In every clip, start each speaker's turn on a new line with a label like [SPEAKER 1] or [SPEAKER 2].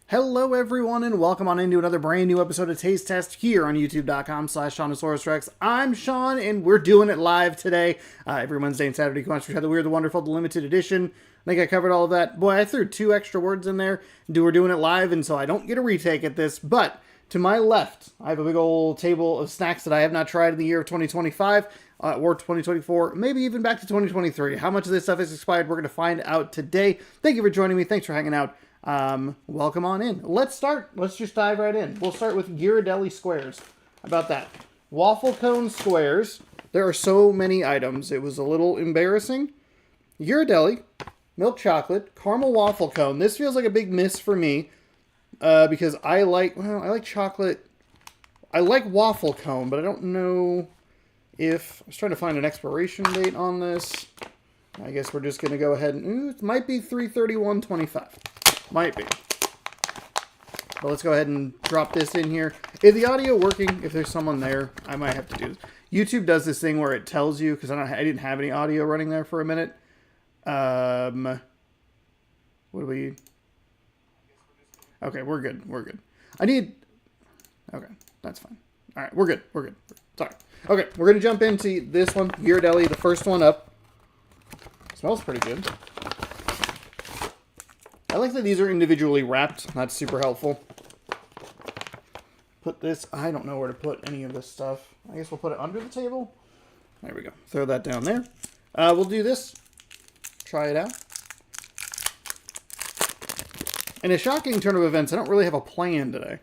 [SPEAKER 1] Hello everyone and welcome on into another brand new episode of Taste Test here on youtube.com/Seannosaurus. I'm Sean and we're doing it live today. Every Wednesday and Saturday, Monsters Have the Weird, the Wonderful, the Limited Edition. I think I covered all of that. Boy, I threw 2 extra words in there. We're doing it live and so I don't get a retake at this. But to my left, I have a big old table of snacks that I have not tried in the year of 2025 or 2024, maybe even back to 2023. How much of this stuff is expired, we're going to find out today. Thank you for joining me. Thanks for hanging out. Welcome on in. Let's start. Let's just dive right in. We'll start with Ghirardelli squares. How about that? Waffle cone squares. There are so many items. It was a little embarrassing. Ghirardelli, milk chocolate, caramel waffle cone. This feels like a big miss for me because I like chocolate. I like waffle cone, but I don't know if... I was trying to find an expiration date on this. I guess we're just going to go ahead and... it might be 3/31/25. Might be. But let's go ahead and drop this in here. Is the audio working? If there's someone there, I might have to do this. YouTube does this thing where it tells you, because I didn't have any audio running there for a minute. What do we... Okay, we're good. We're good. Okay, that's fine. All right, we're good. We're good. Sorry. Okay, we're going to jump into this one. Ghirardelli, the first one up. Smells pretty good. I like that these are individually wrapped. That's super helpful. Put this... I don't know where to put any of this stuff. I guess we'll put it under the table. There we go. Throw that down there. We'll do this. Try it out. In a shocking turn of events, I don't really have a plan today.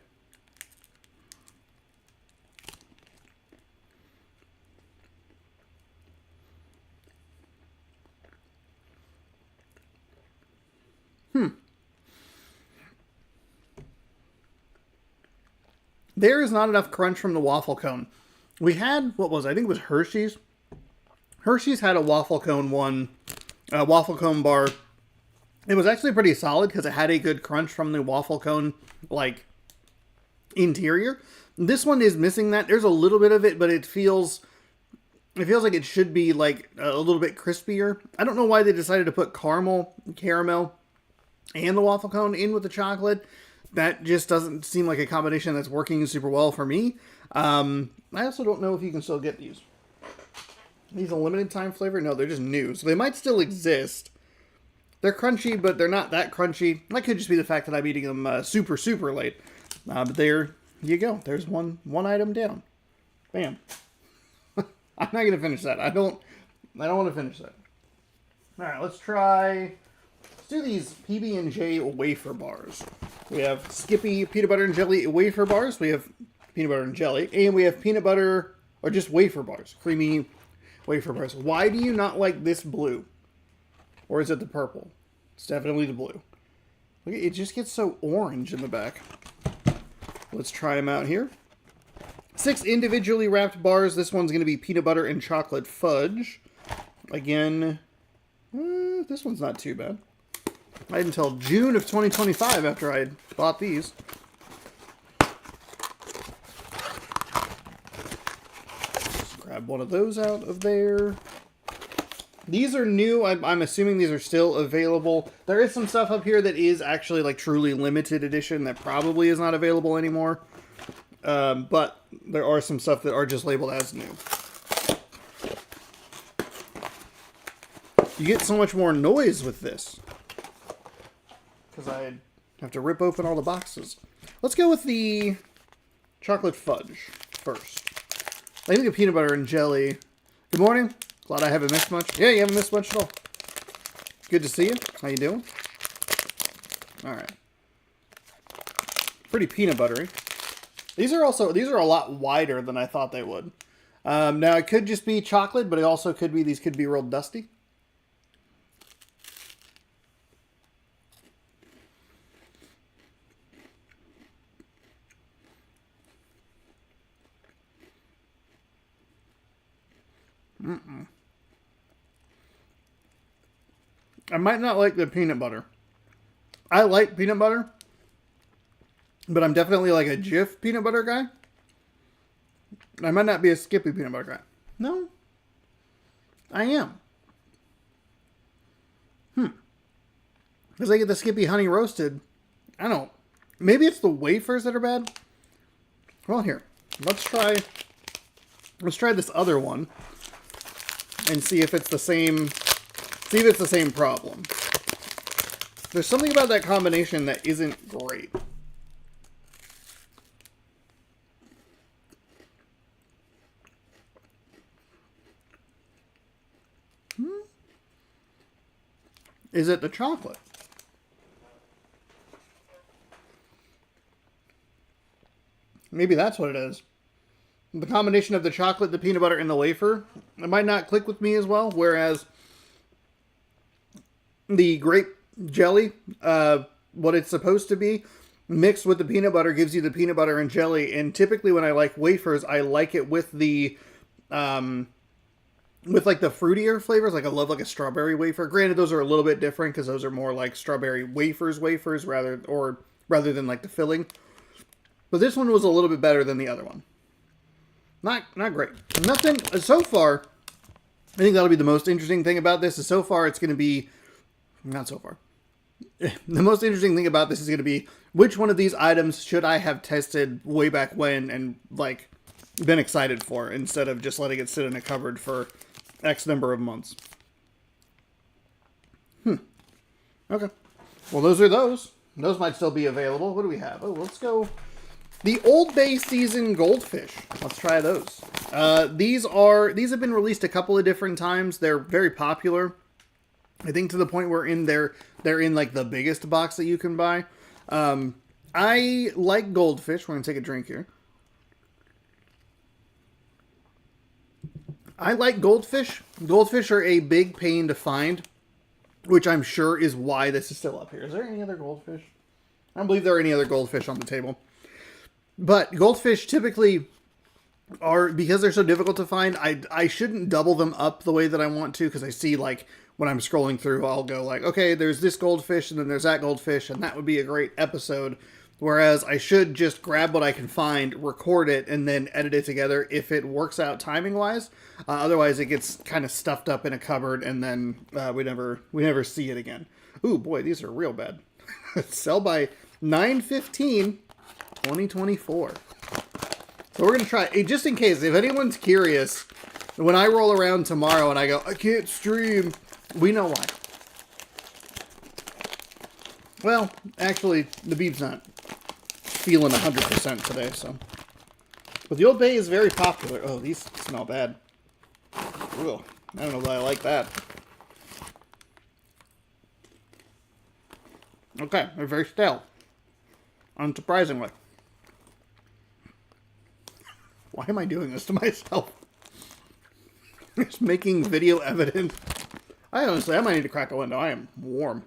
[SPEAKER 1] There is not enough crunch from the waffle cone. We had, what was it? I think it was Hershey's. Hershey's had a waffle cone waffle cone bar. It was actually pretty solid because it had a good crunch from the waffle cone, like, interior. This one is missing that. There's a little bit of it, but it feels like it should be, like, a little bit crispier. I don't know why they decided to put caramel, and the waffle cone in with the chocolate. That just doesn't seem like a combination that's working super well for me. I also don't know if you can still get these. These a limited time flavor? No, they're just new. So they might still exist. They're crunchy, but they're not that crunchy. That could just be the fact that I'm eating them super, super late. But there you go. There's one item down. Bam. I'm not going to finish that. I don't want to finish that. All right, let's do these PB&J wafer bars. We have Skippy peanut butter and jelly wafer bars. We have peanut butter and jelly. And we have peanut butter, or just wafer bars. Creamy wafer bars. Why do you not like this blue? Or is it the purple? It's definitely the blue. Look, it just gets so orange in the back. Let's try them out here. 6 individually wrapped bars. This one's going to be peanut butter and chocolate fudge. Again, this one's not too bad. I had until June of 2025 after I had bought these. Just grab one of those out of there. These are new. I'm assuming these are still available. There is some stuff up here that is actually like truly limited edition that probably is not available anymore. But there are some stuff that are just labeled as new. You get so much more noise with this. Because I have to rip open all the boxes. Let's go with the chocolate fudge first. I think the peanut butter and jelly. Good morning. Glad I haven't missed much. Yeah, you haven't missed much at all. Good to see you. How you doing? All right. Pretty peanut buttery. These are a lot wider than I thought they would. Now it could just be chocolate, but it also could be these could be real dusty. I might not like the peanut butter. I like peanut butter, but I'm definitely like a Jif peanut butter guy. I might not be a Skippy peanut butter guy. No, I am. Because I get the Skippy honey roasted. I don't Maybe it's the wafers that are bad. Well, here, let's try this other one and see if it's the same. See if it's the same problem. There's something about that combination that isn't great. Is it the chocolate? Maybe that's what it is. The combination of the chocolate, the peanut butter, and the wafer, it might not click with me as well, whereas the grape jelly, what it's supposed to be, mixed with the peanut butter gives you the peanut butter and jelly, and typically when I like wafers, I like it with the, with like the fruitier flavors. Like I love like a strawberry wafer. Granted, those are a little bit different because those are more like strawberry wafers rather than like the filling. But this one was a little bit better than the other one. Not great. Nothing so far. I think that'll be the most interesting thing about this. Is so far it's going to be not so far. The most interesting thing about this is going to be which one of these items should I have tested way back when and like been excited for instead of just letting it sit in a cupboard for X number of months. Okay. Well, those are those. Those might still be available. What do we have? Oh, let's go. The Old Bay Season Goldfish. Let's try those. These have been released a couple of different times. They're very popular. I think to the point where they're in like the biggest box that you can buy. I like goldfish. We're gonna take a drink here. I like goldfish. Goldfish are a big pain to find, which I'm sure is why this is still up here. Is there any other goldfish? I don't believe there are any other goldfish on the table. But goldfish typically are, because they're so difficult to find, I shouldn't double them up the way that I want to, because I see like when I'm scrolling through, I'll go like, okay, there's this goldfish and then there's that goldfish, and that would be a great episode. Whereas I should just grab what I can find, record it, and then edit it together if it works out timing-wise. Otherwise, it gets kind of stuffed up in a cupboard, and then we never see it again. Ooh, boy, these are real bad. Sell by 9/15/2024. So we're going to try, just in case, if anyone's curious, when I roll around tomorrow and I go, I can't stream, we know why. Well, actually, the beef's not feeling 100% today, so. But the Old Bay is very popular. Oh, these smell bad. Ugh, I don't know that I like that. Okay, they're very stale. Unsurprisingly. Why am I doing this to myself? Just making video evidence. I honestly, I might need to crack a window. I am warm.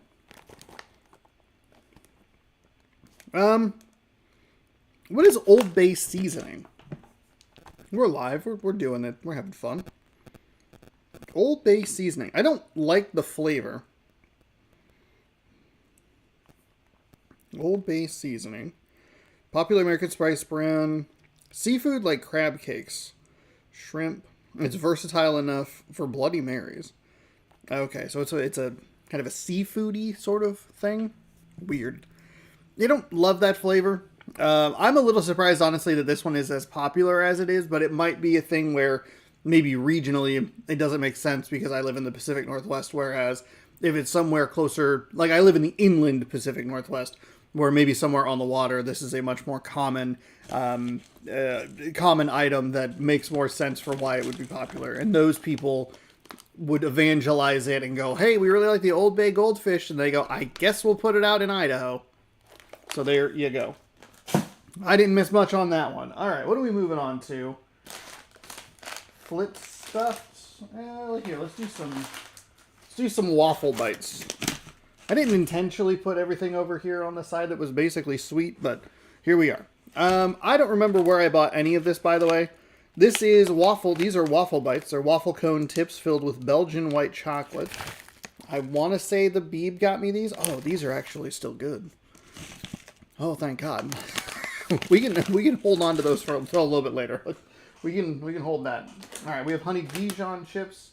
[SPEAKER 1] What is Old Bay seasoning? We're live. We're doing it. We're having fun. Old Bay seasoning. I don't like the flavor. Old Bay seasoning. Popular American spice brand. Seafood like crab cakes. Shrimp. It's versatile enough for Bloody Marys. Okay, so it's a kind of a seafoody sort of thing. Weird. They don't love that flavor. I'm a little surprised, honestly, that this one is as popular as it is, but it might be a thing where maybe regionally it doesn't make sense because I live in the Pacific Northwest, whereas if it's somewhere closer, like I live in the inland Pacific Northwest, where maybe somewhere on the water, this is a much more common item that makes more sense for why it would be popular. And those people would evangelize it and go, hey, we really like the Old Bay goldfish. And they go, I guess we'll put it out in Idaho. So there you go. I didn't miss much on that one. All right, what are we moving on to? Flip stuffed. Here, let's do some waffle bites. I didn't intentionally put everything over here on the side that was basically sweet, but here we are. I don't remember where I bought any of this, by the way. This is waffle. These are waffle bites. They're waffle cone tips filled with Belgian white chocolate. I want to say the Beeb got me these. Oh, these are actually still good. Oh, thank God. we can hold on to those for until a little bit later. We can hold that. All right, we have honey Dijon chips.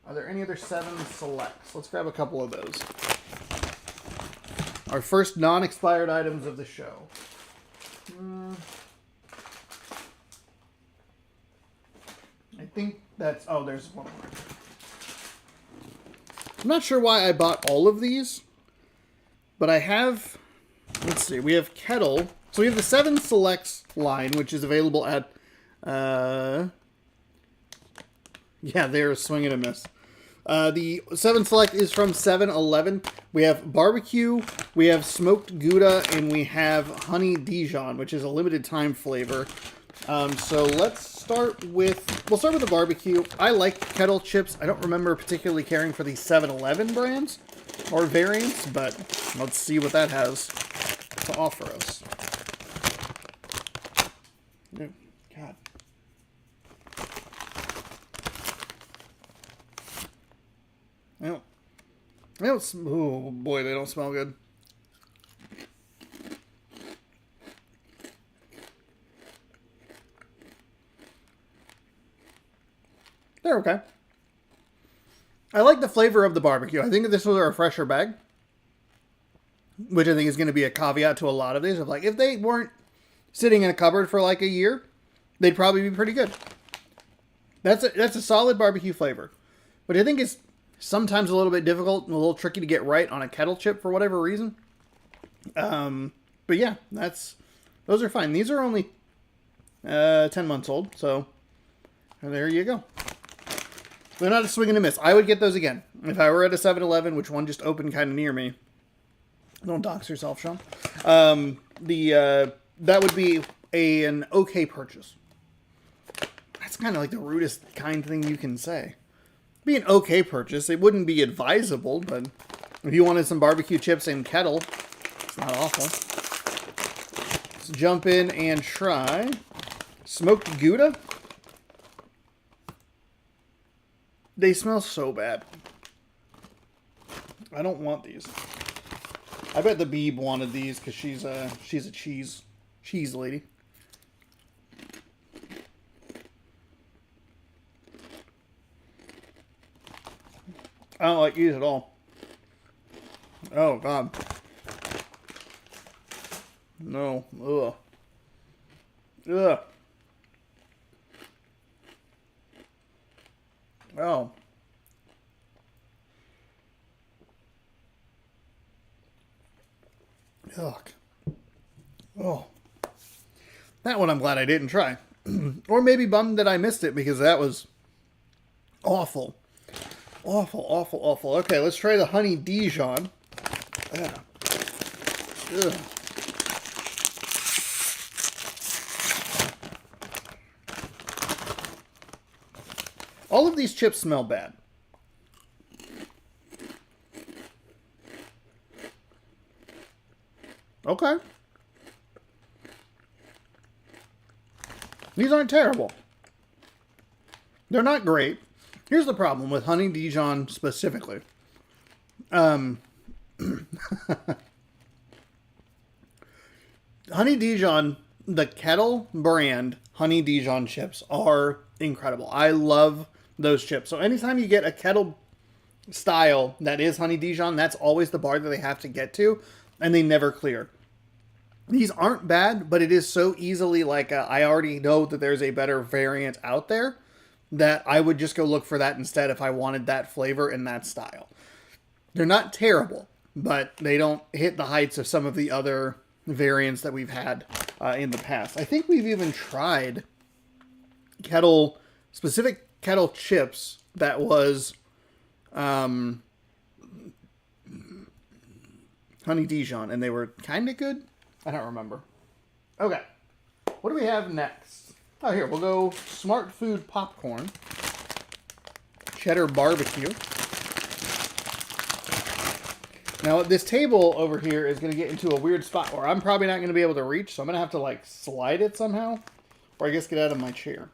[SPEAKER 1] Are there any other 7 selects? Let's grab a couple of those. Our first non-expired items of the show. I think that's... Oh, there's one more. I'm not sure why I bought all of these, but I have... Let's see. We have Kettle. So we have the 7 Selects line, which is available at... Yeah, they're a swing and a miss. The 7 Select is from 7-Eleven. We have barbecue, we have smoked Gouda, and we have honey Dijon, which is a limited time flavor. So let's start with... We'll start with the barbecue. I like Kettle chips. I don't remember particularly caring for the 7-Eleven brands or variants, but let's see what that has to offer us. Oh, God. They don't, oh boy, they don't smell good. They're okay. I like the flavor of the barbecue. I think if this was a refresher bag, which I think is going to be a caveat to a lot of these, of like, if they weren't sitting in a cupboard for like a year, they'd probably be pretty good. That's a solid barbecue flavor. But I think it's sometimes a little bit difficult and a little tricky to get right on a kettle chip for whatever reason. But yeah, those are fine. These are only 10 months old, so there you go. They're not a swing and a miss. I would get those again. If I were at a 7-Eleven, which one just opened kind of near me. Don't dox yourself, Sean. That would be an okay purchase. That's kind of like the rudest kind thing you can say. Be an okay purchase. It wouldn't be advisable, but if you wanted some barbecue chips and kettle, it's not awful. Let's jump in and try smoked Gouda. They smell so bad. I don't want these. I bet the Beeb wanted these because she's a cheese lady. I don't like these at all. Oh, God. No. Ugh. Ugh. Oh. Yuck. Oh. That one I'm glad I didn't try. Or maybe bummed that I missed it because that was awful. Awful, awful, awful. Okay, let's try the honey Dijon. Yeah. Ugh. All of these chips smell bad. Okay. These aren't terrible. They're not great. Here's the problem with honey Dijon specifically. Honey Dijon, the Kettle brand honey Dijon chips are incredible. I love those chips. So anytime you get a Kettle style that is honey Dijon, that's always the bar that they have to get to, and they never clear. These aren't bad, but it is so easily like I already know that there's a better variant out there that I would just go look for that instead if I wanted that flavor and that style. They're not terrible, but they don't hit the heights of some of the other variants that we've had in the past. I think we've even tried specific Kettle chips that was honey Dijon, and they were kind of good. I don't remember. Okay. What do we have next? Oh, here, we'll go Smart Food Popcorn. Cheddar Barbecue. Now, this table over here is going to get into a weird spot where I'm probably not going to be able to reach, so I'm going to have to, like, slide it somehow. Or I guess get out of my chair.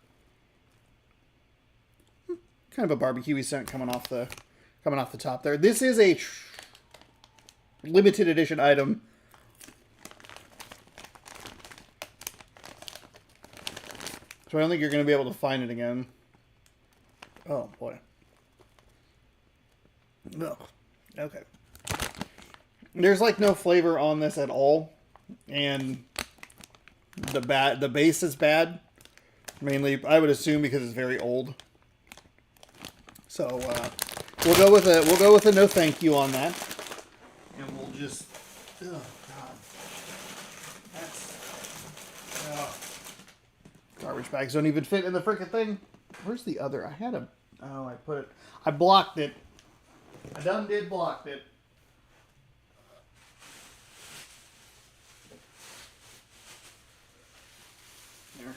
[SPEAKER 1] Kind of a barbecue-y scent coming off the top there. This is a limited edition item. So I don't think you're going to be able to find it again. Oh, boy. Ugh. Okay. There's like no flavor on this at all, and the base is bad. Mainly, I would assume because it's very old. So we'll go with a no thank you on that, and we'll just. Oh God, garbage bags don't even fit in the frickin' thing. Where's the other? I had a. Oh, I blocked it. I done did blocked it. There.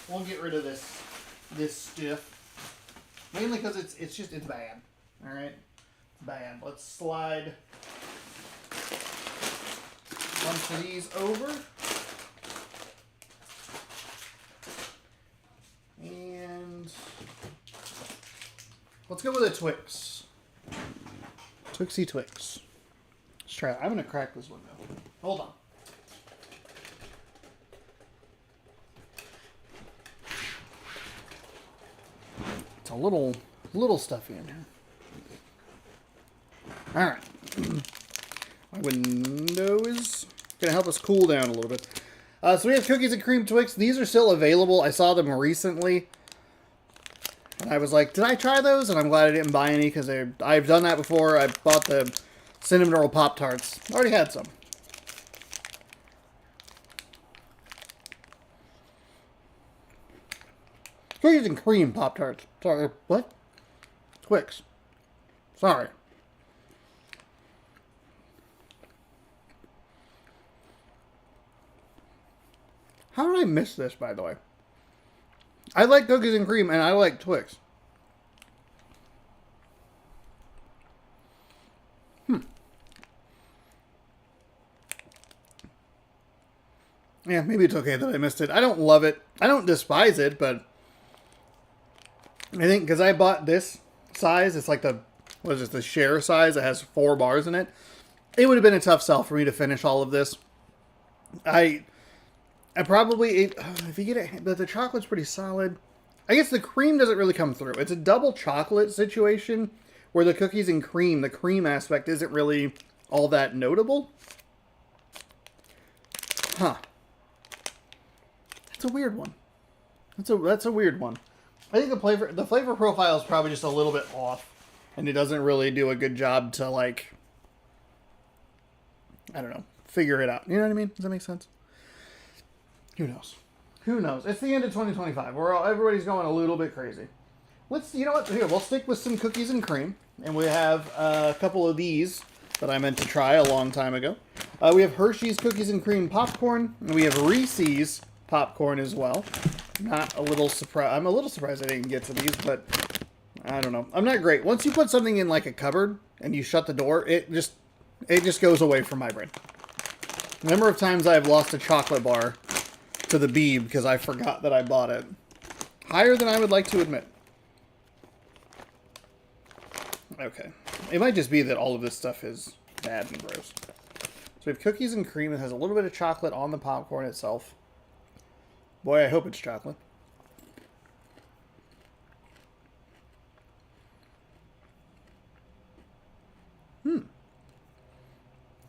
[SPEAKER 1] We'll get rid of this stiff. Mainly because it's bad. All right, it's bad. Let's slide a bunch of these over. And let's go with a Twix. Twixy Twix. Let's try it. I'm going to crack this window. Hold on. It's a little stuffy in here. All right. My window is going to help us cool down a little bit. So we have cookies and cream Twix. These are still available. I saw them recently. And I was like, did I try those? And I'm glad I didn't buy any because I've done that before. I bought the Cinnamon Roll Pop-Tarts. Already had some. Cookies and cream Pop-Tarts. Sorry, what? Twix. Sorry. How did I miss this, by the way? I like cookies and cream, and I like Twix. Yeah, maybe it's okay that I missed it. I don't love it. I don't despise it, but I think because I bought this size, it's like the share size. It has 4 bars in it. It would have been a tough sell for me to finish all of this. I probably, if you get it, but the chocolate's pretty solid. I guess the cream doesn't really come through. It's a double chocolate situation where the cookies and cream, the cream aspect isn't really all that notable. Huh. That's a weird one. That's a weird one. I think the flavor profile is probably just a little bit off, and it doesn't really do a good job to, like, I don't know, figure it out. You know what I mean? Does that make sense? Who knows? Who knows? It's the end of 2025. Everybody's going a little bit crazy. You know what? Here, we'll stick with some cookies and cream, and we have a couple of these that I meant to try a long time ago. We have Hershey's Cookies and Cream Popcorn, and we have Reese's Popcorn as well. I'm a little surprised I didn't get to these, but I don't know. I'm not great. Once you put something in like a cupboard and you shut the door, it just goes away from my brain. The number of times I've lost a chocolate bar to the Beeb because I forgot that I bought it. Higher than I would like to admit. Okay. It might just be that all of this stuff is bad and gross. So we have cookies and cream. It has a little bit of chocolate on the popcorn itself. Boy, I hope it's chocolate.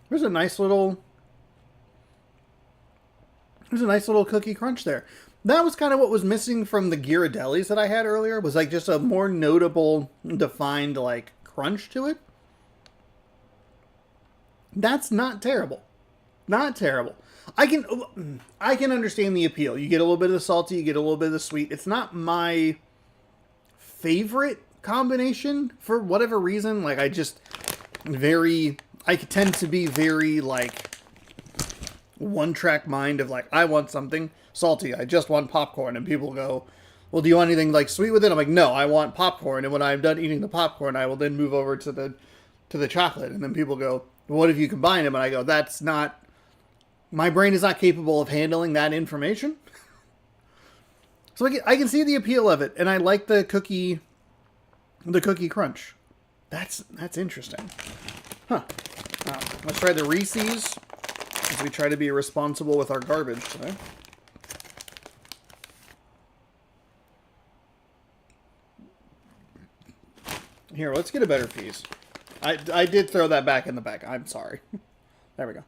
[SPEAKER 1] There's a nice little cookie crunch there. That was kind of what was missing from the Ghirardellis that I had earlier. Was like just a more notable, defined like crunch to it. That's not terrible. Not terrible. I can understand the appeal. You get a little bit of the salty, you get a little bit of the sweet. It's not my favorite combination for whatever reason. Like I tend to be very like one-track mind of like, I want something salty. I just want popcorn. And people go, well, do you want anything like sweet with it? I'm like, no, I want popcorn. And when I'm done eating the popcorn, I will then move over to the chocolate. And then people go, well, what if you combine them? And I go, that's not, my brain is not capable of handling that information. So I can see the appeal of it. And I like the cookie crunch. That's interesting. Huh. Let's try the Reese's as we try to be responsible with our garbage today. Here, let's get a better piece. I did throw that back in the bag. I'm sorry. There we go.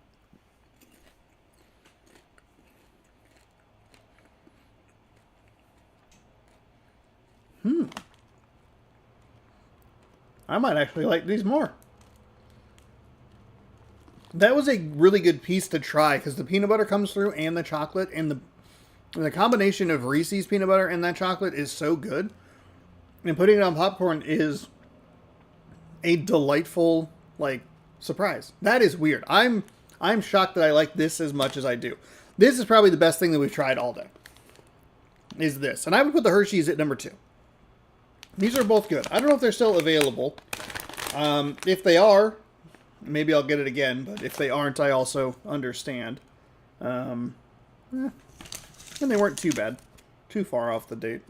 [SPEAKER 1] I might actually like these more. That was a really good piece to try because the peanut butter comes through and the chocolate and the combination of Reese's peanut butter and that chocolate is so good. And putting it on popcorn is a delightful like surprise. That is weird. I'm shocked that I like this as much as I do. This is probably the best thing that we've tried all day. Is this. And I would put the Hershey's at number 2. These are both good. I don't know if they're still available. If they are, maybe I'll get it again. But if they aren't, I also understand. And they weren't too bad. Too far off the date.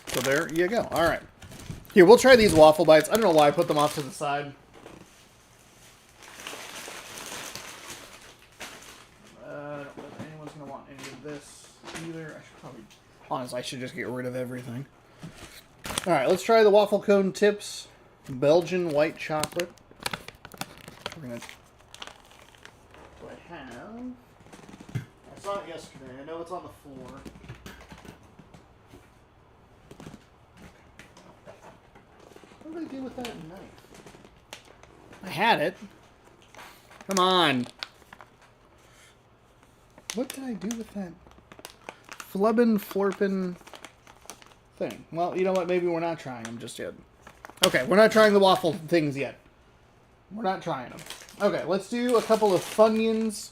[SPEAKER 1] So there you go. All right. Here, we'll try these waffle bites. I don't know why I put them off to the side. I don't know if anyone's going to want any of this either. I should probably... Honestly, I should just get rid of everything. All right, let's try the waffle cone tips. Belgian white chocolate. We're going to... What I have... I saw it yesterday. I know it's on the floor. What did I do with that knife? I had it. Come on. What did I do with that flubbin' florpin' thing? Well, you know what? Maybe we're not trying them just yet. Okay, we're not trying the waffle things yet. We're not trying them. Okay, let's do a couple of Funyuns.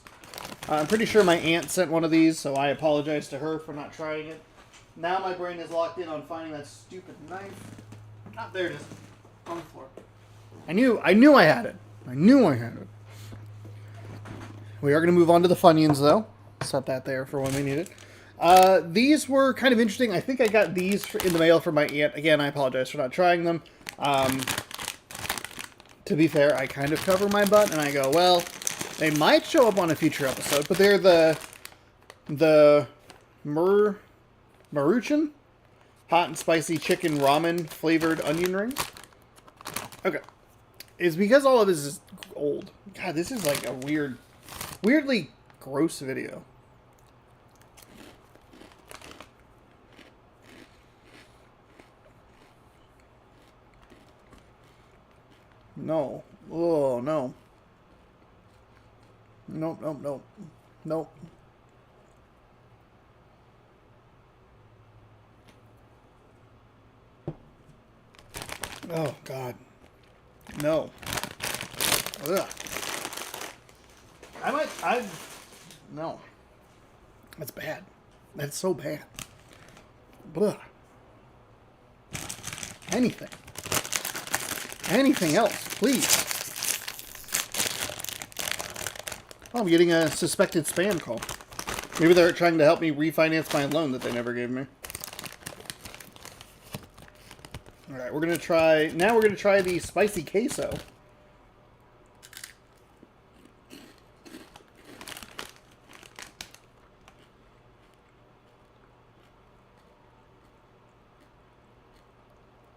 [SPEAKER 1] I'm pretty sure my aunt sent one of these, so I apologize to her for not trying it. Now my brain is locked in on finding that stupid knife. Ah, there it is. On the floor. I knew I had it. I knew I had it. We are going to move on to the Funyuns, though. Set that there for when we need it. These were kind of interesting. I think I got these in the mail from my aunt. Again, I apologize for not trying them. To be fair, I kind of cover my butt, and I go, well, they might show up on a future episode, but they're the Maruchan hot and spicy chicken ramen flavored onion rings. Okay. It's because all of this is old. God, this is like a weirdly gross video. No. Oh, no. Nope, nope, nope. Nope. Oh, God. No. Ugh. No. That's bad. That's so bad. Blah. Anything. Anything else, please. Oh, I'm getting a suspected spam call. Maybe they're trying to help me refinance my loan that they never gave me. Alright, we're going to try... Now we're going to try the spicy queso.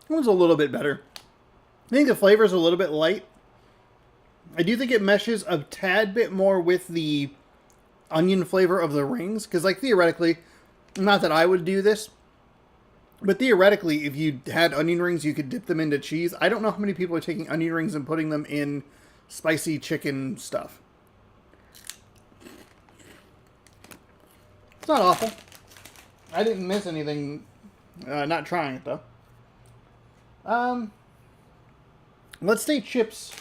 [SPEAKER 1] That one's a little bit better. I think the flavor's a little bit light. I do think it meshes a tad bit more with the onion flavor of the rings. Because, like, theoretically, not that I would do this, but theoretically, if you had onion rings, you could dip them into cheese. I don't know how many people are taking onion rings and putting them in spicy chicken stuff. It's not awful. I didn't miss anything not trying it, though. Let's say chips.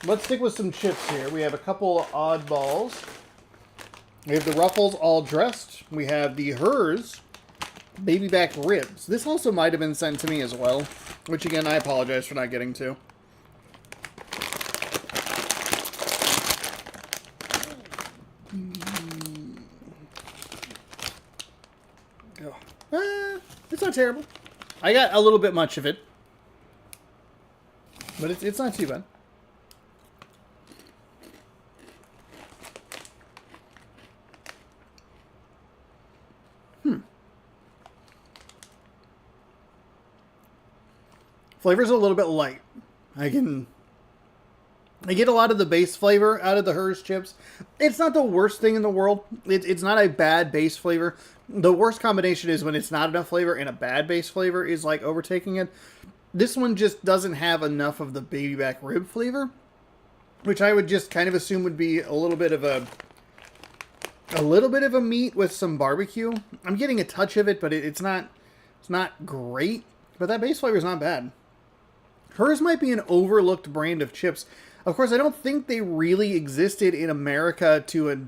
[SPEAKER 1] Let's stick with some chips here. We have a couple oddballs. We have the Ruffles all dressed. We have the Hers baby back ribs. This also might have been sent to me as well, which again, I apologize for not getting to. It's not terrible. I got a little bit much of it, but it's not too bad. Flavor's a little bit light. I get a lot of the base flavor out of the Hers chips. It's not the worst thing in the world. It's not a bad base flavor. The worst combination is when it's not enough flavor and a bad base flavor is like overtaking it. This one just doesn't have enough of the baby back rib flavor, which I would just kind of assume would be a little bit of a meat with some barbecue. I'm getting a touch of it, but it's not great. But that base flavor is not bad. Hers might be an overlooked brand of chips. Of course, I don't think they really existed in America to a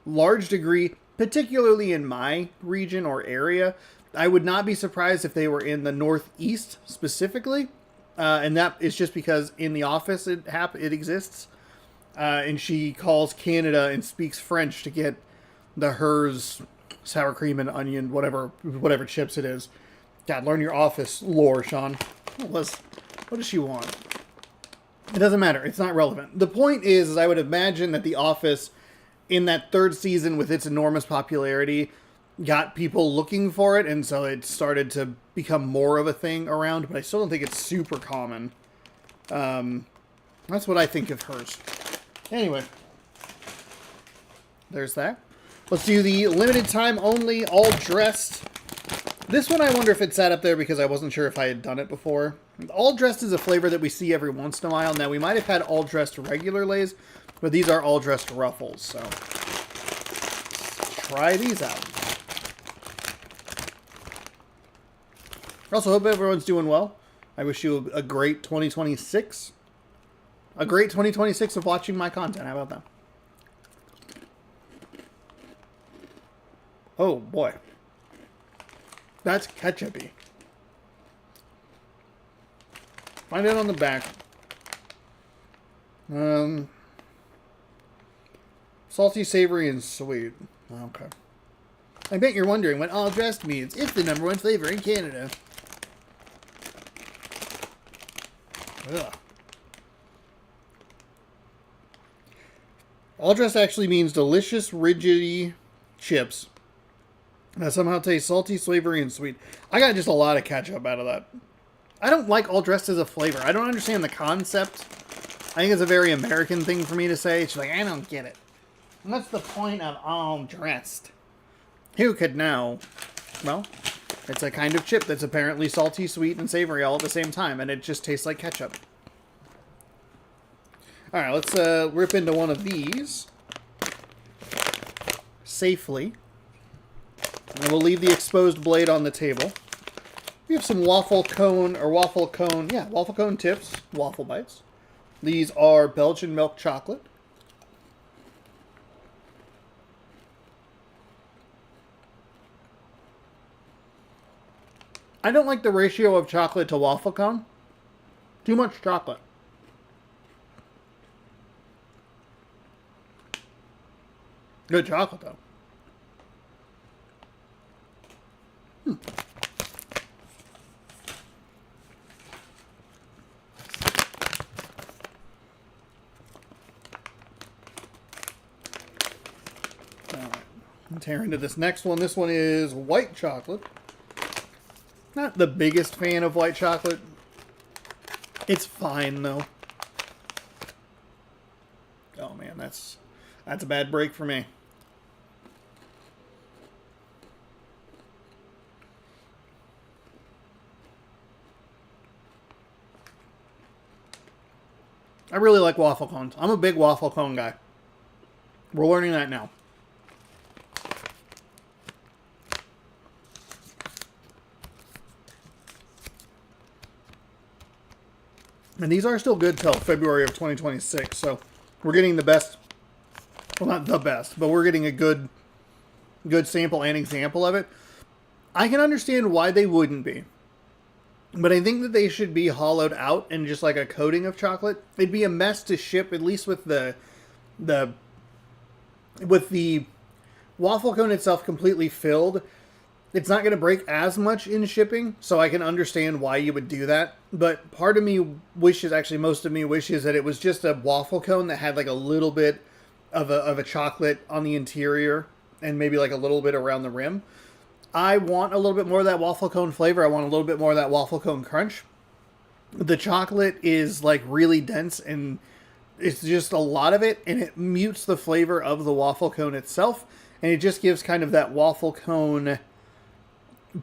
[SPEAKER 1] large degree, particularly in my region or area. I would not be surprised if they were in the Northeast specifically, and that is just because in the office it exists, and she calls Canada and speaks French to get the Hers sour cream and onion, whatever chips it is. God, learn your office lore, Sean. What does she want? It doesn't matter. It's not relevant. The point is I would imagine that The Office, in that third season with its enormous popularity, got people looking for it, and so it started to become more of a thing around, but I still don't think it's super common. That's what I think of Hers. Anyway, there's that. Let's do the limited time only, all dressed. This one I wonder if it sat up there because I wasn't sure if I had done it before. All dressed is a flavor that we see every once in a while. Now, we might have had all dressed regular Lays, but these are all dressed Ruffles, so try these out. I also hope everyone's doing well. I wish you a great 2026. A great 2026 of watching my content. How about that? Oh, boy. That's ketchup-y. Find it on the back. Salty, savory, and sweet. Okay. I bet you're wondering what all dressed means. It's the #1 flavor in Canada. Ugh. All dressed actually means delicious, rigidity chips that somehow taste salty, savory, and sweet. I got just a lot of ketchup out of that. I don't like all dressed as a flavor. I don't understand the concept. I think it's a very American thing for me to say. It's like, I don't get it. What's the point of all dressed? Who could know? Well, it's a kind of chip that's apparently salty, sweet, and savory all at the same time, and it just tastes like ketchup. Alright, let's rip into one of these safely. And we'll leave the exposed blade on the table. We have some waffle cone tips, waffle bites. These are Belgian milk chocolate. I don't like the ratio of chocolate to waffle cone. Too much chocolate. Good chocolate, though. Alright, tear into this next one. This one is white chocolate. Not the biggest fan of white chocolate. It's fine, though. Oh man, that's a bad break for me. I really like waffle cones. I'm a big waffle cone guy. We're learning that now. And these are still good till February of 2026, so we're getting the best, well, not the best, but we're getting a good sample and example of it. I can understand why they wouldn't be. But I think that they should be hollowed out and just like a coating of chocolate. It'd be a mess to ship, at least with the waffle cone itself completely filled. It's not going to break as much in shipping, so I can understand why you would do that. But part of me wishes, actually most of me wishes, that it was just a waffle cone that had like a little bit of a chocolate on the interior and maybe like a little bit around the rim. I want a little bit more of that waffle cone flavor. I want a little bit more of that waffle cone crunch. the chocolate is like really dense and it's just a lot of it, and it mutes the flavor of the waffle cone itself, and it just gives kind of that waffle cone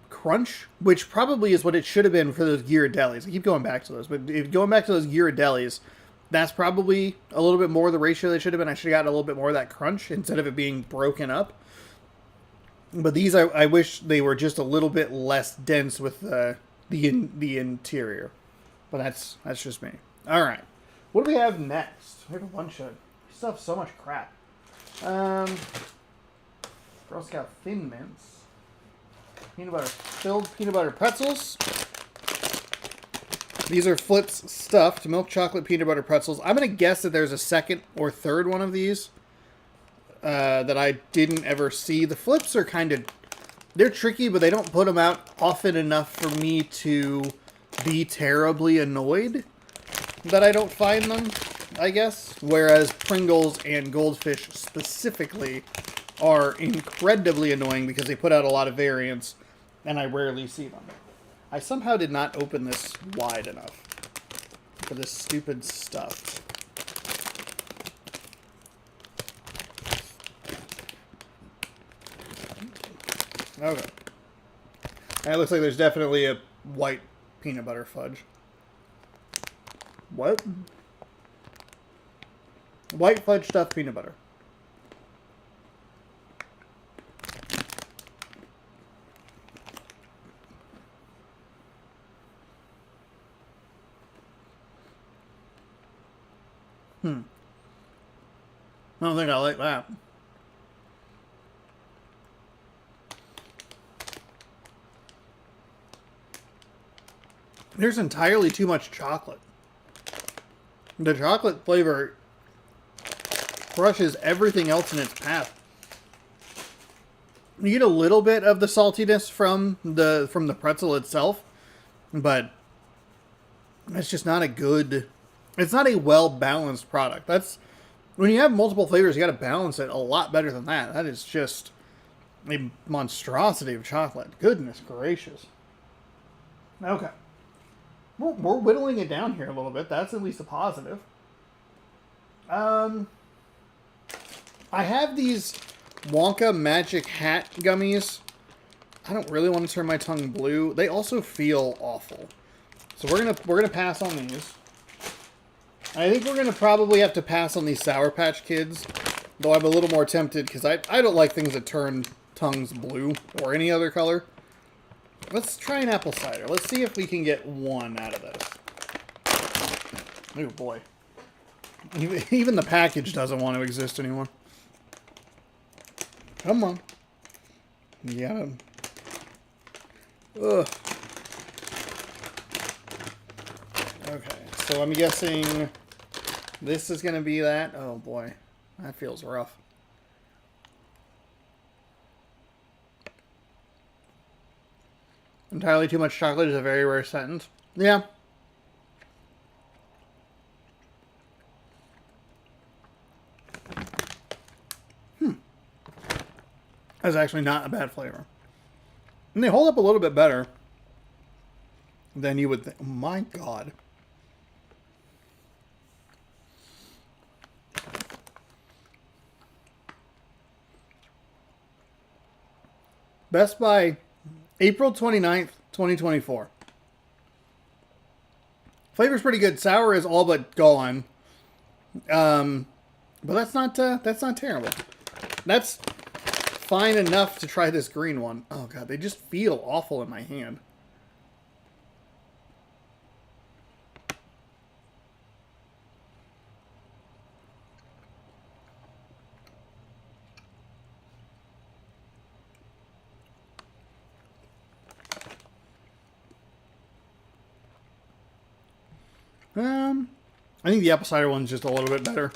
[SPEAKER 1] crunch, which probably is what it should have been for those Ghirardellis. I keep going back to those, but if going back to those Ghirardellis, that's probably a little bit more the ratio they should have been. I should have gotten a little bit more of that crunch instead of it being broken up. But these, I wish they were just a little bit less dense with the interior. But that's just me. All right, what do we have next? We have a bunch of stuff. So much crap. Girl Scout Thin Mints. Filled peanut butter pretzels. These are Flitz stuffed milk chocolate peanut butter pretzels. I'm going to guess that there's a second or third one of these that I didn't ever see. The Flips are kind of, they're tricky, but they don't put them out often enough for me to be terribly annoyed that I don't find them, I guess. Whereas Pringles and Goldfish specifically are incredibly annoying because they put out a lot of variants and I rarely see them. I somehow did not open this wide enough for this stupid stuff. Okay. And it looks like there's definitely a white peanut butter fudge. What? White fudge stuffed peanut butter. I don't think I like that. There's entirely too much chocolate. The chocolate flavor crushes everything else in its path. You get a little bit of the saltiness from the pretzel itself, but it's just not a good. It's not a well-balanced product. That's when you have multiple flavors, you got to balance it a lot better than that. That is just a monstrosity of chocolate. Goodness gracious. Okay. We're whittling it down here a little bit. That's at least a positive. I have these Wonka Magic Hat gummies. I don't really want to turn my tongue blue. They also feel awful. So we're gonna pass on these. I think we're gonna probably have to pass on these Sour Patch Kids, though I'm a little more tempted because I don't like things that turn tongues blue or any other color. Let's try an apple cider. Let's see if we can get one out of this. Oh boy. Even the package doesn't want to exist anymore. Come on. Yeah. Ugh. Okay, so I'm guessing this is going to be that. Oh boy, that feels rough. Entirely too much chocolate is a very rare sentence. Yeah. That's actually not a bad flavor. And they hold up a little bit better than you would think. Oh my God. Best by April 29th, 2024. Flavor's pretty good. Sour is all but gone. But that's not terrible. That's fine enough to try this green one. Oh God, they just feel awful in my hand. I think the apple cider one's just a little bit better.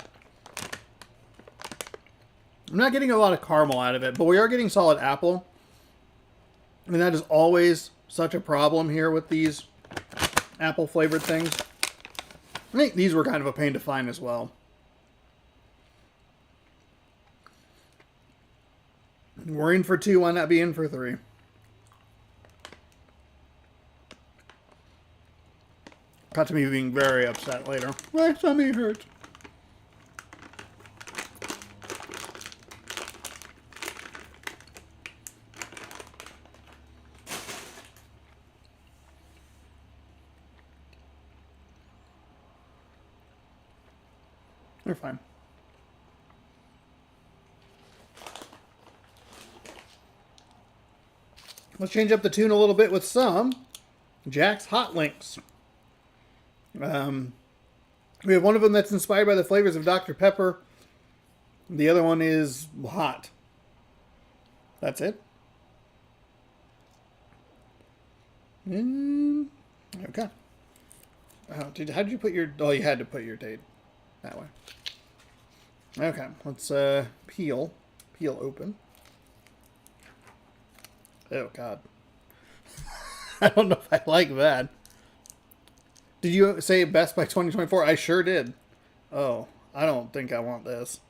[SPEAKER 1] I'm not getting a lot of caramel out of it, but we are getting solid apple. I mean, that is always such a problem here with these apple flavored things. I think these were kind of a pain to find as well. We're in for 2, why not be in for 3? Cut to me being very upset later. My tummy hurts. They're fine. Let's change up the tune a little bit with some Jack's Hot Links. We have one of them that's inspired by the flavors of Dr. Pepper. The other one is hot. That's it. Okay. How did you put your... Oh, you had to put your date that way. Okay, let's peel. Peel open. Oh, God. I don't know if I like that. Did you say best by 2024? I sure did. Oh, I don't think I want this.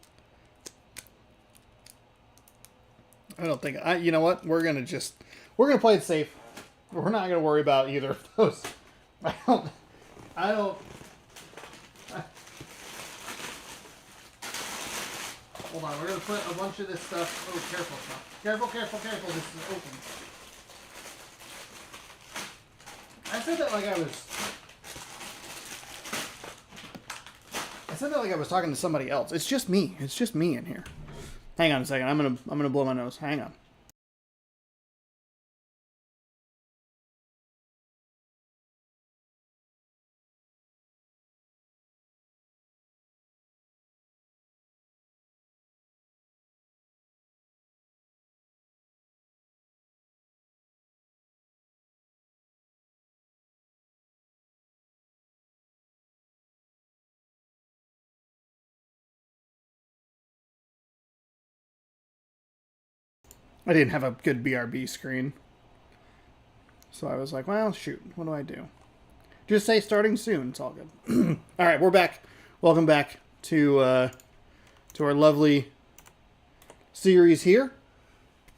[SPEAKER 1] I don't think... you know what? We're going to play it safe. We're not going to worry about either of those. I don't... Hold on, we're going to put a bunch of this stuff... Oh, careful, stuff. Careful, careful, careful. This is open. I said that like I was talking to somebody else. It's just me. It's just me in here. Hang on a second. I'm gonna blow my nose. Hang on. I didn't have a good BRB screen. So I was like, well, shoot. What do I do? Just say starting soon. It's all good. All right, we're back. Welcome back to our lovely series here.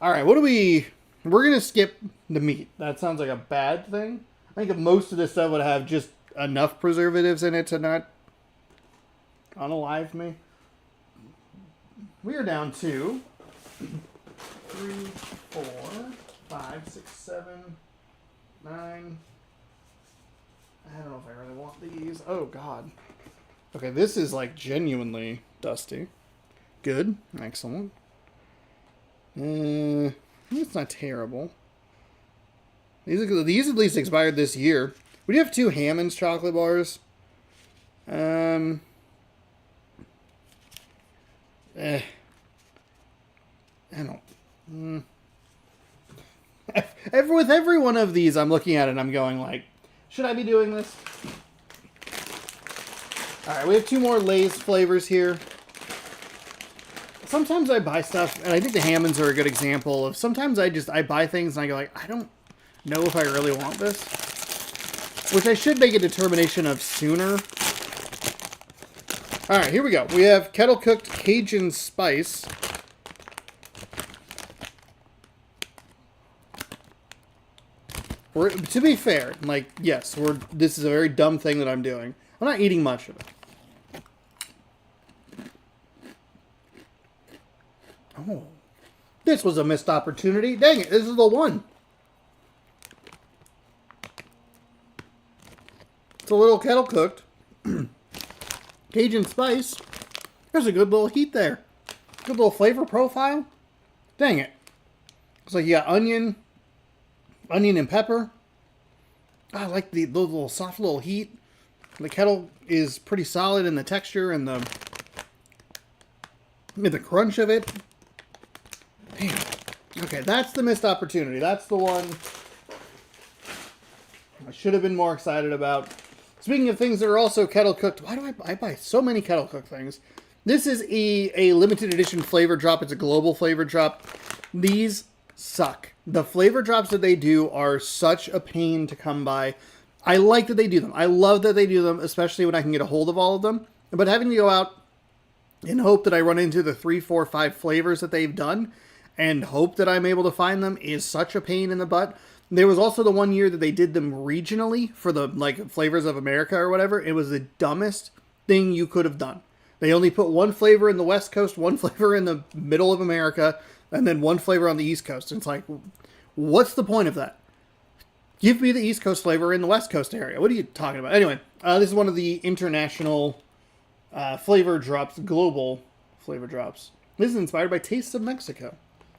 [SPEAKER 1] All right, what do we... We're going to skip the meat. That sounds like a bad thing. I think if most of this stuff would have just enough preservatives in it to not unalive me. We are down to 3, 4, 5, 6, 7, 9. I don't know if I really want these. Oh, God. Okay, this is like genuinely dusty. Good. Excellent. It's not terrible. These at least expired this year. We do have 2 Hammond's chocolate bars. I don't... With every one of these, I'm looking at it and I'm going like, should I be doing this? Alright, we have 2 more Lay's flavors here. Sometimes I buy stuff, and I think the Hammonds are a good example of sometimes I buy things and I go like, I don't know if I really want this. Which I should make a determination of sooner. Alright, here we go. We have kettle cooked Cajun spice. To be fair, like, yes, this is a very dumb thing that I'm doing. I'm not eating much of it. Oh. This was a missed opportunity. Dang it, this is the one. It's a little kettle cooked. Cajun spice. There's a good little heat there. Good little flavor profile. Dang it. Looks like you got onion and pepper. I like the little soft little heat. The kettle is pretty solid in the texture and the crunch of it. Damn. Okay, that's the missed opportunity. That's the one I should have been more excited about. Speaking of things that are also kettle cooked, why do I buy so many kettle cooked things? This is a limited edition flavor drop. It's a global flavor drop. These suck. The flavor drops that they do are such a pain to come by. I like that they do them. I love that they do them, especially when I can get a hold of all of them. But having to go out and hope that I run into the 3, 4, 5 flavors that they've done, and hope that I'm able to find them is such a pain in the butt. There was also the one year that they did them regionally for the like flavors of America or whatever. It was the dumbest thing you could have done. They only put one flavor in the West Coast, one flavor in the middle of America, and then one flavor on the East Coast. It's like, what's the point of that? Give me the East Coast flavor in the West Coast area. What are you talking about? Anyway, this is one of the international flavor drops, global flavor drops. This is inspired by Tastes of Mexico.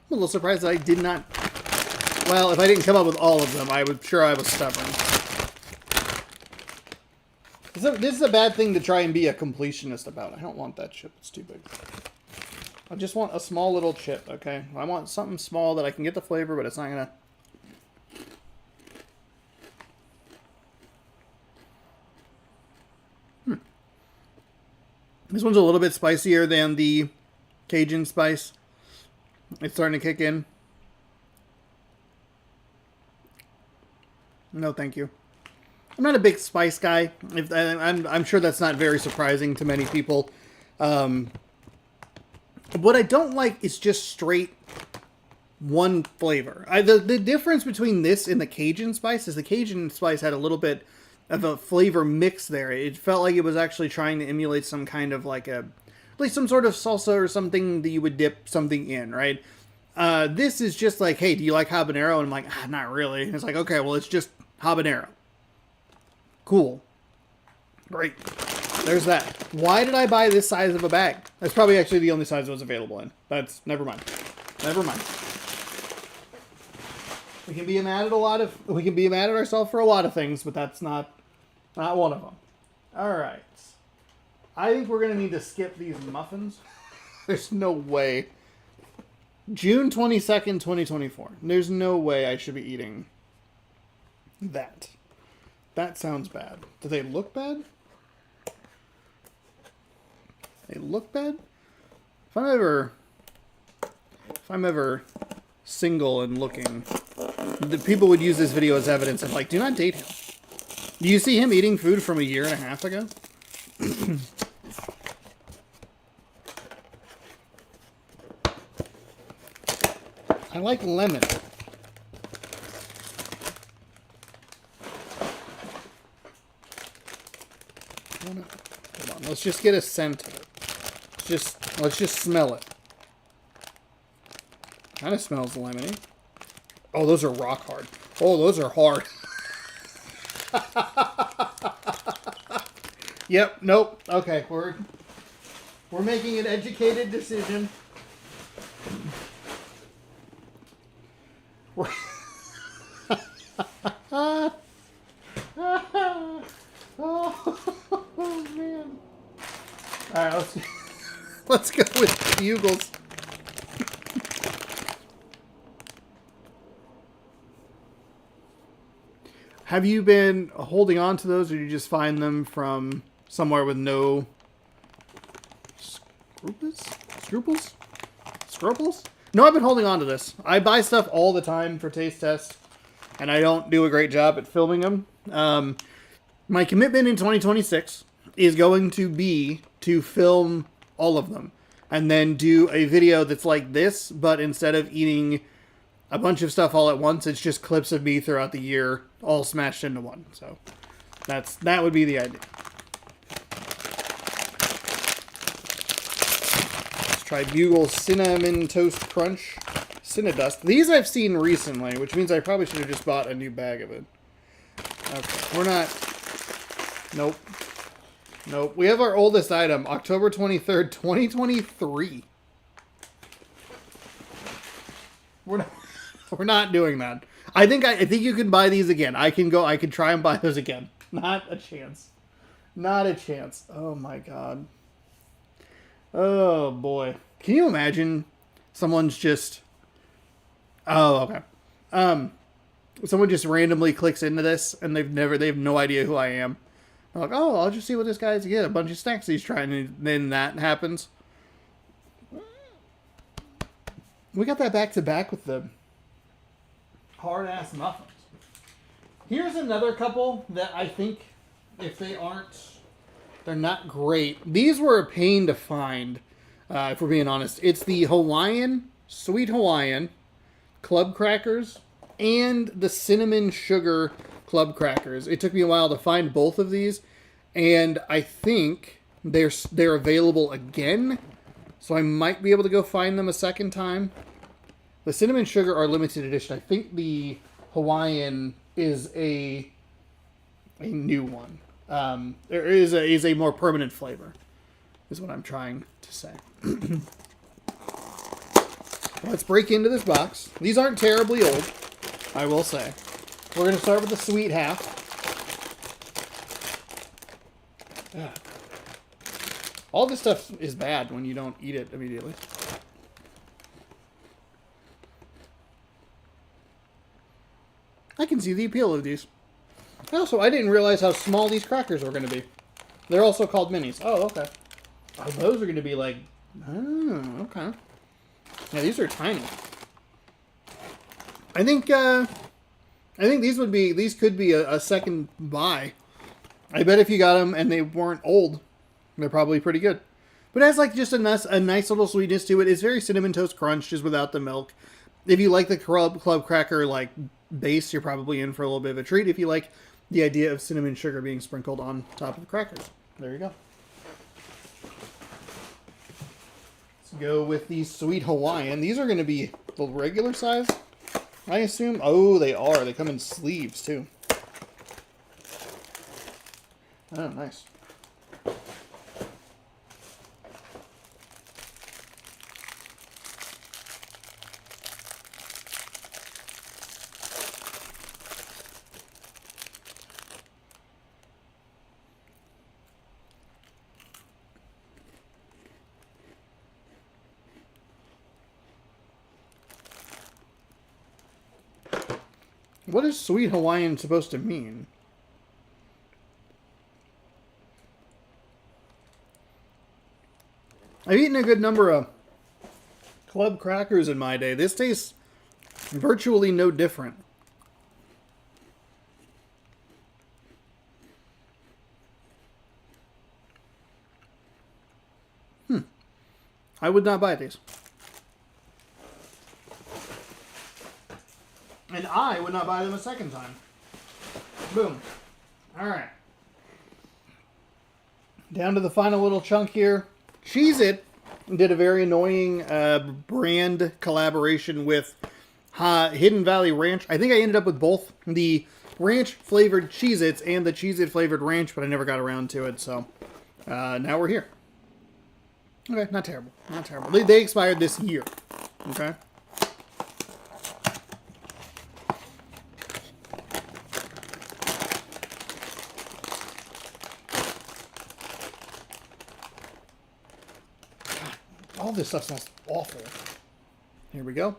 [SPEAKER 1] I'm a little surprised that I did not... Well, if I didn't come up with all of them, I was sure I was stubborn. This is a bad thing to try and be a completionist about. I don't want that chip. It's too big. I just want a small little chip, okay? I want something small that I can get the flavor, but it's not going to... This one's a little bit spicier than the Cajun spice. It's starting to kick in. No, thank you. I'm not a big spice guy. I'm sure that's not very surprising to many people. What I don't like is just straight one flavor. The difference between this and the Cajun spice is the Cajun spice had a little bit of a flavor mix there. It felt like it was actually trying to emulate some kind of like some sort of salsa or something that you would dip something in, right? This is just like, hey, do you like habanero? And I'm like, not really. And it's like, okay, well, it's just habanero. Cool. Great. There's that. Why did I buy this size of a bag? That's probably actually the only size it was available in. That's, never mind. Never mind. We can be mad at ourselves for a lot of things, but that's not one of them. All right. I think we're going to need to skip these muffins. There's no way. June 22nd, 2024. There's no way I should be eating that. That sounds bad. Do they look bad? They look bad? If I'm ever single and looking, the people would use this video as evidence of like, do not date him. Do you see him eating food from a year and a half ago? I like lemon. Hold on, let's just get a scent of it. Let's just smell it. Kind of smells lemony. Oh, those are rock hard. Oh, those are hard. Yep, nope. Okay, we're making an educated decision. Oh man. Alright, let's go with Bugles. Have you been holding on to those, or did you just find them from somewhere with no scruples? No, I've been holding on to this. I buy stuff all the time for taste tests, and I don't do a great job at filming them. My commitment in 2026 is going to be to film all of them and then do a video that's like this, but instead of eating a bunch of stuff all at once, it's just clips of me throughout the year all smashed into one. So that would be the idea. Let's try Bugle Cinnamon Toast Crunch Cinnadust. These I've seen recently, which means I probably should have just bought a new bag of it. Okay, we're not... Nope. Nope. We have our oldest item, October 23rd, 2023. We're not doing that. I think you can buy these again. I can try and buy those again. Not a chance. Not a chance. Oh my god. Oh boy. Can you imagine someone's just... Oh, okay. Someone just randomly clicks into this and they have no idea who I am. I'm like, oh, I'll just see what this guy's get. A bunch of snacks he's trying, and then that happens. We got that back to back with the hard ass muffins. Here's another couple that I think, if they're not great. These were a pain to find, if we're being honest. It's the Hawaiian Sweet Hawaiian, club crackers, and the cinnamon sugar club crackers. It took me a while to find both of these, and I think they're available again, so I might be able to go find them a second time. The cinnamon sugar are limited edition. I think the Hawaiian is a new one. There is a more permanent flavor, is what I'm trying to say. Let's break into this box. These aren't terribly old, I will say. We're going to start with the sweet half. Ugh. All this stuff is bad when you don't eat it immediately. I can see the appeal of these. Also, I didn't realize how small these crackers were going to be. They're also called minis. Oh, okay. Oh, those are going to be like... Oh, okay. Yeah, these are tiny. I think these could be a second buy. I bet if you got them and they weren't old, they're probably pretty good. But it has like just a nice little sweetness to it. It's very Cinnamon Toast Crunch, just without the milk. If you like the club cracker like base, you're probably in for a little bit of a treat. If you like the idea of cinnamon sugar being sprinkled on top of the crackers, there you go. Let's go with the Sweet Hawaiian. These are going to be the regular size, I assume. Oh, they are. They come in sleeves too. Oh, nice. What is Sweet Hawaiian supposed to mean? I've eaten a good number of club crackers in my day. This tastes virtually no different. I would not buy these. And I would not buy them a second time. Boom. Alright. Down to the final little chunk here. Cheez-It did a very annoying brand collaboration with Hidden Valley Ranch. I think I ended up with both the ranch-flavored Cheez-Its and the Cheez-It-flavored ranch, but I never got around to it, so now we're here. Okay, not terrible. Not terrible. They expired this year. Okay? All this stuff smells awful. Here we go.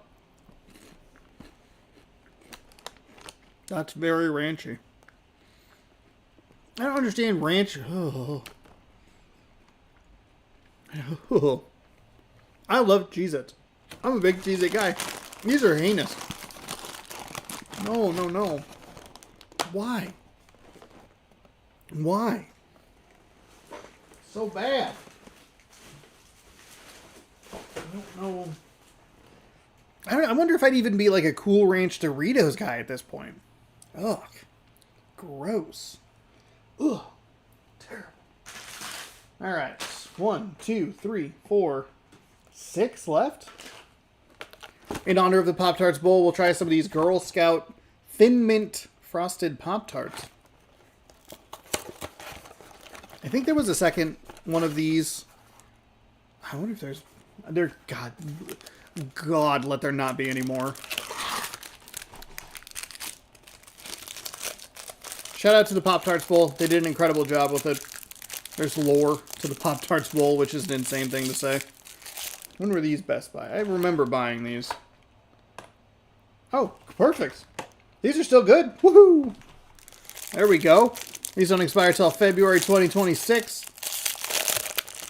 [SPEAKER 1] That's very ranchy. I don't understand ranch. Oh. Oh. I love Cheez-Its. I'm a big Cheez-It guy. These are heinous. No, no, no. Why? Why? So bad. I don't know. I wonder if I'd even be like a Cool Ranch Doritos guy at this point. Ugh. Gross. Ugh. Terrible. Alright. 1, 2, 3, 4, 6 left. In honor of the Pop-Tarts Bowl, we'll try some of these Girl Scout Thin Mint Frosted Pop-Tarts. I think there was a second one of these. I wonder if there's... God, let there not be any more. Shout out to the Pop-Tarts Bowl. They did an incredible job with it. There's lore to the Pop-Tarts Bowl, which is an insane thing to say. When were these Best Buy? I remember buying these. Oh, perfect. These are still good. Woohoo! There we go. These don't expire till February 2026.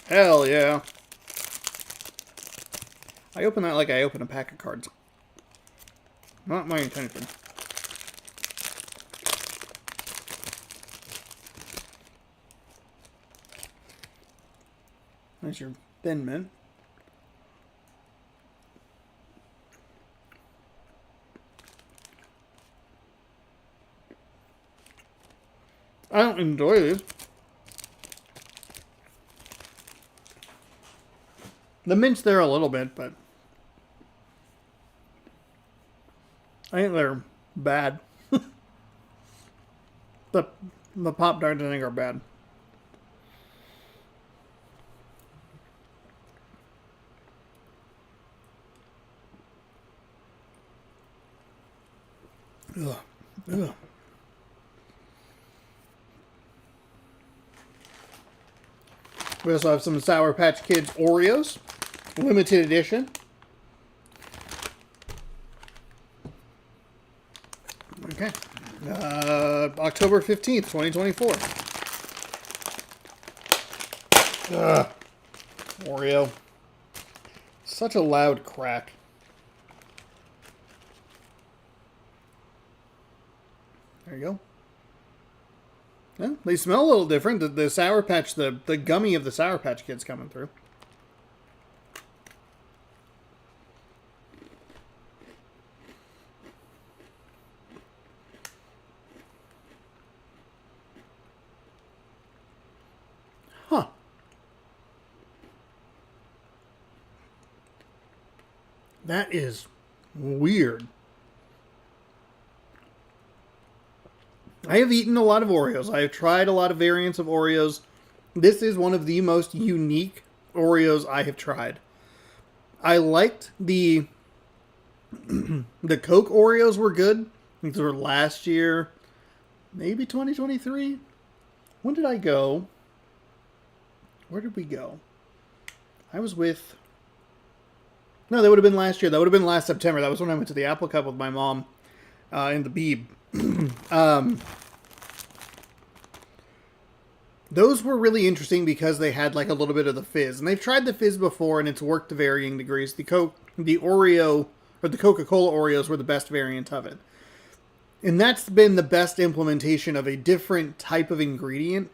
[SPEAKER 1] Hell yeah. I open that like I open a pack of cards. Not my intention. There's your Thin Mint. I don't enjoy these. The mint's there a little bit, but I think they're bad. the Pop-Tarts I think are bad. Ugh. Ugh. We also have some Sour Patch Kids Oreos, limited edition. Okay. October 15th, 2024. Ugh. Oreo. Such a loud crack. There you go. Yeah, they smell a little different. The Sour Patch, the gummy of the Sour Patch Kids coming through. Huh. That is weird. I have eaten a lot of Oreos. I have tried a lot of variants of Oreos. This is one of the most unique Oreos I have tried. I liked the Coke Oreos were good. I think they were last year. Maybe 2023? When did I go? Where did we go? I was with... No, that would have been last year. That would have been last September. That was when I went to the Apple Cup with my mom in the Beeb. Those were really interesting because they had like a little bit of the fizz, and they've tried the fizz before, and it's worked to varying degrees. The Oreo or the Coca-Cola Oreos were the best variant of it, and that's been the best implementation of a different type of ingredient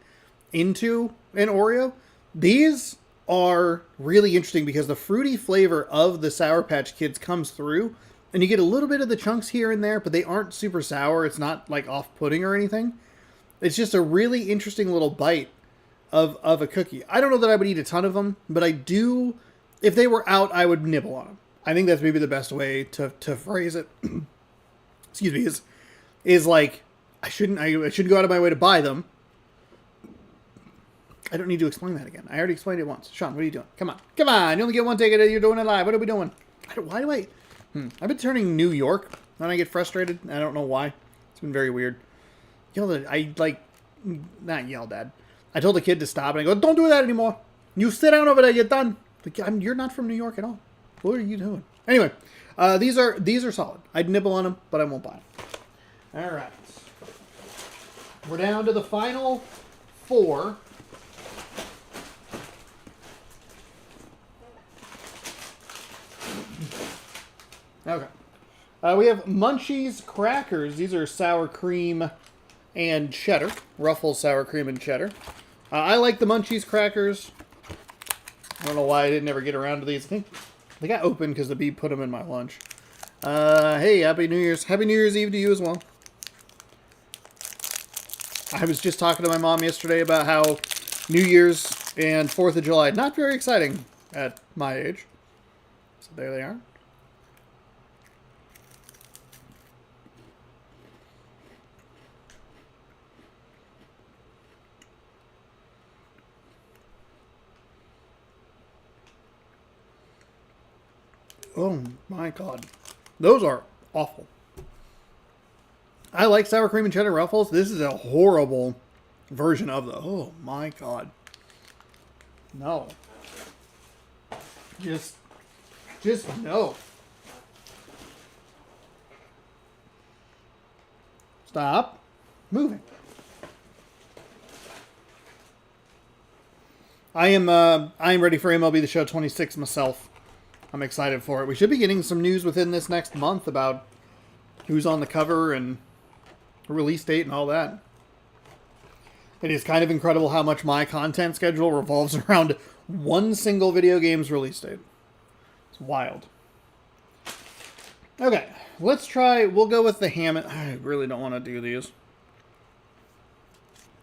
[SPEAKER 1] into an Oreo. These are really interesting because the fruity flavor of the Sour Patch Kids comes through, and you get a little bit of the chunks here and there, but they aren't super sour. It's not like off-putting or anything. It's just a really interesting little bite of a cookie. I don't know that I would eat a ton of them, but I do, if they were out, I would nibble on them. I think that's maybe the best way to phrase it. Excuse me, is like, I shouldn't go out of my way to buy them. I don't need to explain that again. I already explained it once. Sean, what are you doing? Come on. Come on. You only get one ticket. You're doing it live. What are we doing? Why do I... I've been turning New York when I get frustrated. I don't know why. It's been very weird. Not yelled at. I told the kid to stop, and I go, don't do that anymore. You sit down over there. You're done. Like, you're not from New York at all. What are you doing? Anyway, these are solid. I'd nibble on them, but I won't buy them. All right. We're down to the final 4. Okay. We have Munchies crackers. These are sour cream and cheddar. Ruffles sour cream and cheddar. I like the Munchies crackers. I don't know why I didn't ever get around to these. I think they got open because the bee put them in my lunch. Hey, Happy New Year's. Happy New Year's Eve to you as well. I was just talking to my mom yesterday about how New Year's and 4th of July, not very exciting at my age. So there they are. Oh my god. Those are awful. I like sour cream and cheddar Ruffles. This is a horrible version of the... Oh my god. No. Just no. Stop moving. I am ready for MLB The Show 26 myself. I'm excited for it. We should be getting some news within this next month about who's on the cover and release date and all that. It is kind of incredible how much my content schedule revolves around one single video game's release date. It's wild. Okay, let's try... We'll go with the ham... I really don't want to do these.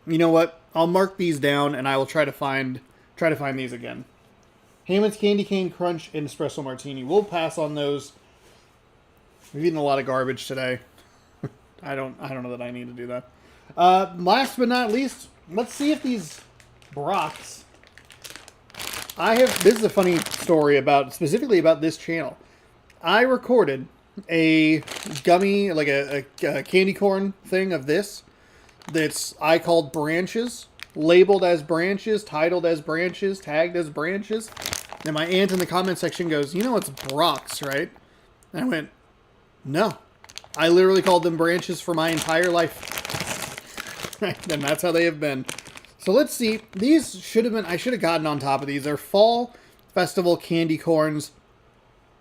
[SPEAKER 1] You know what? I'll mark these down, and I will try to find these again. Hammond's Candy Cane Crunch and Espresso Martini. We'll pass on those. We've eaten a lot of garbage today. I don't know that I need to do that. Last but not least, let's see if these Brocks. This is a funny story specifically about this channel. I recorded a gummy, like a candy corn thing of this. I called Branches, labeled as Branches, titled as Branches, tagged as Branches. And my aunt in the comment section goes, "You know it's Brocks, right?" And I went, "No. I literally called them Branches for my entire life." And that's how they have been. So let's see. These I should have gotten on top of these. They're Fall Festival candy corns.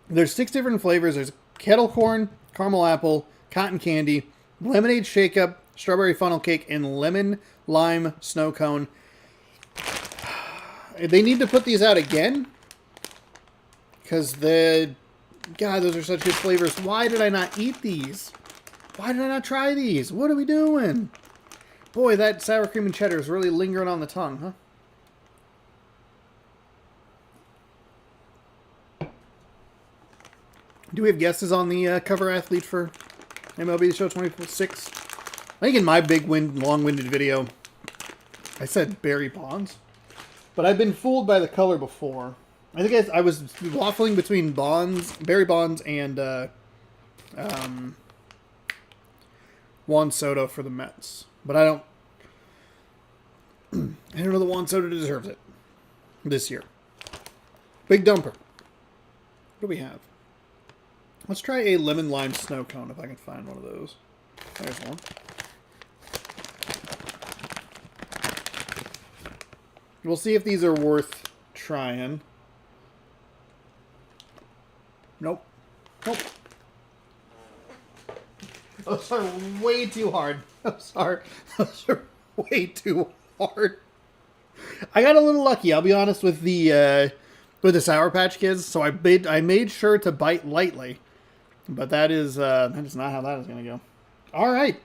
[SPEAKER 1] There's 6 different flavors. There's kettle corn, caramel apple, cotton candy, lemonade shake-up, strawberry funnel cake, and lemon lime snow cone. They need to put these out again. Because God, those are such good flavors. Why did I not eat these? Why did I not try these? What are we doing? Boy, that sour cream and cheddar is really lingering on the tongue, huh? Do we have guesses on the cover athlete for MLB The Show 26? I think in my big long-winded video, I said Barry Bonds. But I've been fooled by the color before. I think I was waffling between Barry Bonds, and Juan Soto for the Mets. But I don't know that Juan Soto deserves it this year. Big dumper. What do we have? Let's try a lemon lime snow cone if I can find one of those. There's one. We'll see if these are worth trying. Nope. Nope. Those are way too hard. I'm sorry. Those are way too hard. I got a little lucky, I'll be honest, with the Sour Patch Kids, so I made sure to bite lightly. But that is not how that is going to go. All right.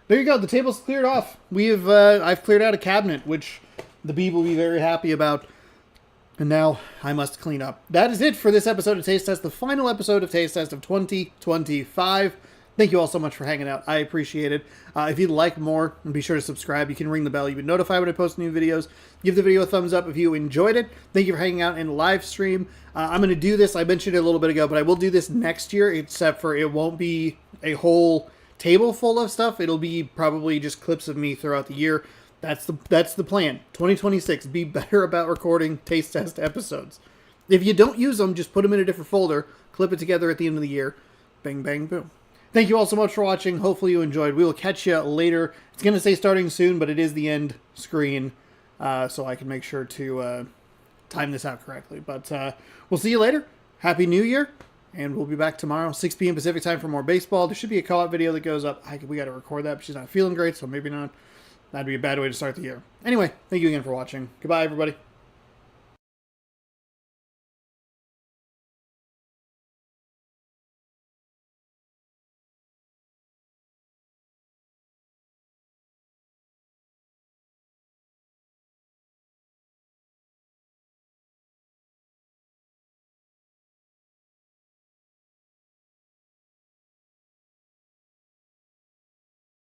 [SPEAKER 1] There you go. The table's cleared off. I've cleared out a cabinet, which the bee will be very happy about. And now I must clean up. That is it for this episode of Taste Test, the final episode of Taste Test of 2025. Thank you all so much for hanging out. I appreciate it. If you'd like more, be sure to subscribe. You can ring the bell. You'll be notified when I post new videos. Give the video a thumbs up if you enjoyed it. Thank you for hanging out in the live stream. I'm going to do this. I mentioned it a little bit ago, but I will do this next year, except for it won't be a whole table full of stuff. It'll be probably just clips of me throughout the year. That's the plan. 2026, be better about recording Taste Test episodes. If you don't use them, just put them in a different folder, clip it together at the end of the year. Bang, bang, boom. Thank you all so much for watching. Hopefully you enjoyed. We will catch you later. It's going to say starting soon, but it is the end screen, so I can make sure to time this out correctly. But we'll see you later. Happy New Year, and we'll be back tomorrow, 6 p.m. Pacific time for more baseball. There should be a call-out video that goes up. We got to record that, but she's not feeling great, so maybe not. That'd be a bad way to start the year. Anyway, thank you again for watching. Goodbye, everybody.